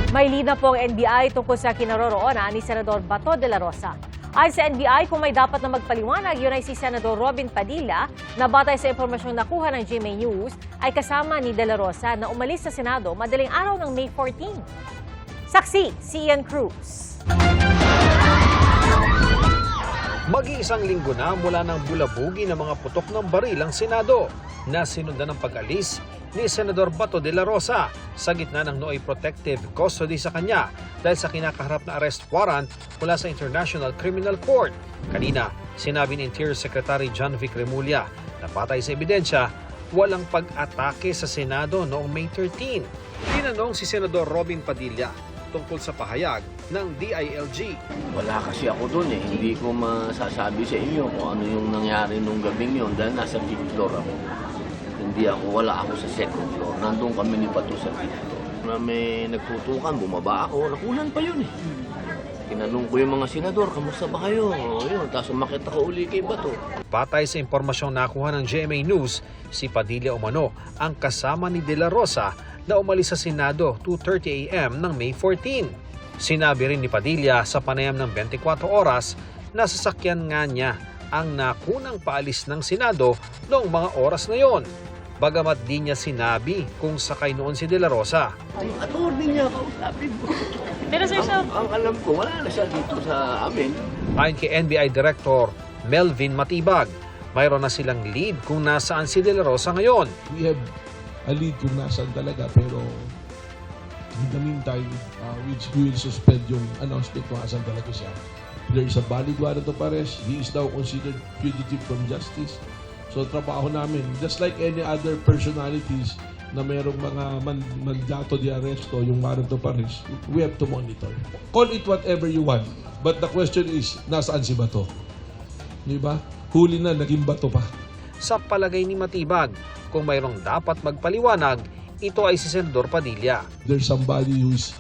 May lead na po ang NBI tungkol sa kinaroroonan ni Senador Bato de la Rosa. Ayon sa NBI, kung may dapat na magpaliwanag, yun ay si Senador Robin Padilla na batay sa impormasyong nakuha ng GMA News ay kasama ni de la Rosa na umalis sa Senado madaling araw ng May 14. Saksi, si Ian Cruz. Mag-iisang linggo na mula ng bulabugi ng mga putok ng baril ang Senado na sinundan ng pag-alis ni Senador Bato de la Rosa sa gitna ng nooy protective custody sa kanya dahil sa kinakaharap na arrest warrant mula sa International Criminal Court. Kanina, sinabi ni Interior Secretary John Vic Remulla na batay sa ebidensya, walang pag-atake sa Senado noong May 13. Tinanong si Senador Robin Padilla tungkol sa pahayag ng DILG. Wala kasi ako doon eh. Hindi ko masasabi sa inyo kung ano yung nangyari nung gabing yun dahil nasa 5th floor ako. Wala ako sa 2nd floor. Nandun kami ni Bato sa 5th floor. Na may nagtutukan, bumaba ako. Nakunan pa yun eh. Tinanong ko yung mga senador, kamusta ba kayo? Yun, tapos umakit ako uli kay Bato. Batay sa impormasyong nakuha ng GMA News, si Padilla umano ang kasama ni De La Rosa na umalis sa Senado 2:30 a.m. ng May 14. Sinabi rin ni Padilla sa panayam ng 24 oras na sasakyan nga niya ang nakunang paalis ng Senado noong mga oras na yon. Bagamat di niya sinabi kung sakay noon si De La Rosa. Ang attorney niya kausapin mo. Pero sir, Ang alam ko, wala na siya dito sa amin. Ayon kay NBI Director Melvin Matibag, mayroon na silang lead kung nasaan si De La Rosa ngayon. We have a lead kung nasaan talaga, pero in the meantime, we will suspend yung announcement kung nasaan talaga siya. There is a valid warrant of arrest. He is now considered fugitive from justice. So trabaho namin, just like any other personalities na mayroong mga mandato di arresto, yung warrant of arrest, we have to monitor. Call it whatever you want. But the question is, nasaan si Bato? Di ba? Huli na, naging Bato pa. Sa palagay ni Matibag, kung mayroong dapat magpaliwanag, ito ay si Senador Padilla. There's somebody who's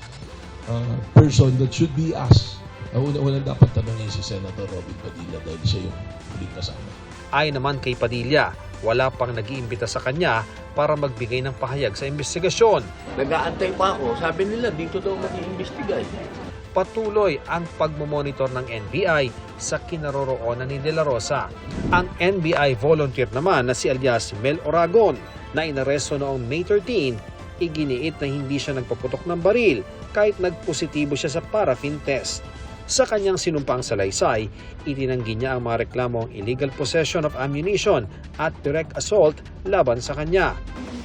person that should be asked. Una-una dapat tanongin si Senator Robin Padilla dahil siya yung huling kasama. Ay naman kay Padilla, wala pang nag-iimbita sa kanya para magbigay ng pahayag sa investigasyon. Nag-aantay pa ako. Sabi nila, dito daw mag-iimbestiga. Patuloy ang pagmomonitor ng NBI sa kinaroroonan ni De La Rosa. Ang NBI volunteer naman na si alias Mel Oragon na inaresto noong May 13, iginiit na hindi siya nagpaputok ng baril kahit nagpositibo siya sa paraffin test. Sa kanyang sinumpang salaysay, itinanggi niya ang mga reklamong illegal possession of ammunition at direct assault laban sa kanya.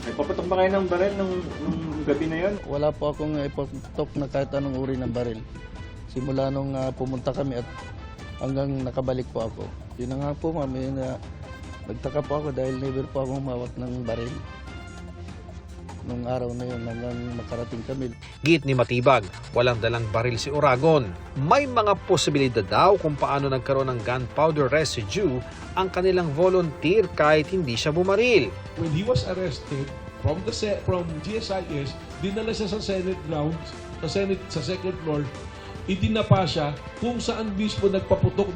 May papatok ba kayo ng baril nung gabi na yon? Wala po akong ipatok na kahit anong uri ng baril. Simula nung pumunta kami at hanggang nakabalik po ako. Yun na nga po ma'am, nagtaka po ako dahil never po akong humawak ng baril. Nung araw na yun hanggang makarating kami. Git ni Matibag, walang dalang baril si Oragon. May mga posibilidad daw kung paano nagkaroon ng gunpowder residue ang kanilang volunteer kahit hindi siya bumaril. When he was arrested from GSIS, dinala siya sa Senate grounds, sa second floor, itinapa siya kung saan mismo nagpaputok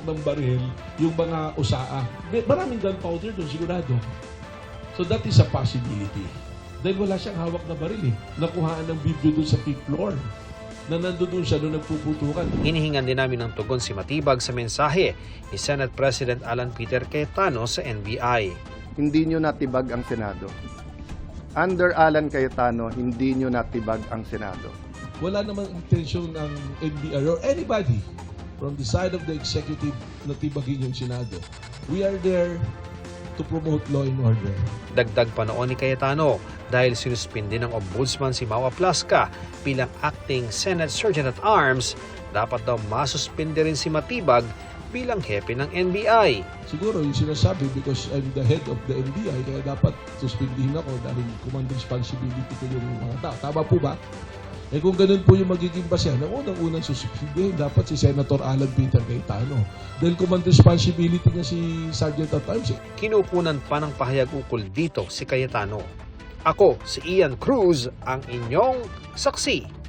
ng baril yung mga usaa. Maraming gunpowder doon, sigurado. So that is a possibility. Dahil wala siyang hawak na baril eh. Nakuhaan ng video doon sa 5th floor na nandoon siya doon nagpuputukan. Hinihingan din namin ng tugon si Matibag sa mensahe ni Senate President Alan Peter Cayetano sa NBI. Hindi nyo natibag ang Senado. Under Alan Cayetano, hindi nyo natibag ang Senado. Wala namang intensyon ng NBI or anybody from the side of the executive na tibagin yung Senado. We are there to promote law and order. Dagdag pa noon ni Cayetano dahil sinuspindi ng Ombudsman si Mau Aplasca bilang acting Senate Sergeant-at-Arms, dapat daw masuspindi rin si Matibag bilang hepe ng NBI. Siguro yung sinasabi because I'm the head of the NBI kaya dapat suspindihin ako dahil command responsibility ko yung mga tao. Tama po ba? Eh kung ganun po yung magiging basehan, ang unang suspindihin dapat si Senator Alan Peter Cayetano. Dahil command responsibility niya si Sergeant-at-Arms. Kinukunan pa ng pahayag ukol dito si Cayetano. Ako, si Ian Cruz, ang inyong saksi.